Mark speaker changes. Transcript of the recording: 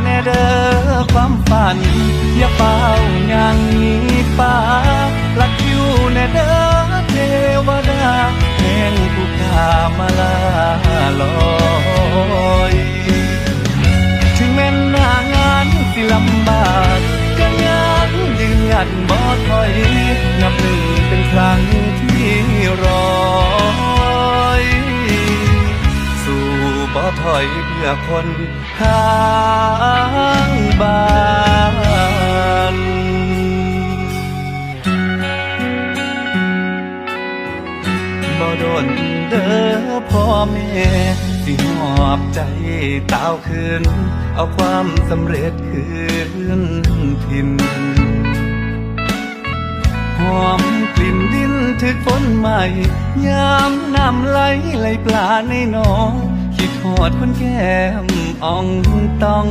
Speaker 1: แน่เด้อความฝันอย่าเป่าอย่างนี้ป่าลักคิวแน่เด้อเทวดาแห่งผู้ข้ามาลาลอยถึงแม้นหน้างานสิลำบากก็ยังยืนหยัดบ่ถอยนับหนึ่งเป็นครั้งที่รอยสู่บ่ถอยเพื่อคนข้างบ้านบ่โดนเด้อพ่อแม่สิมอบใจเต้าคืนเอาความสำเร็จคืนถิ่นหอมกลิ่นดินถึกฝนใหม่ยามน้ำไหลปลาในหนองคิดหอดคนแก้มอ่องตอง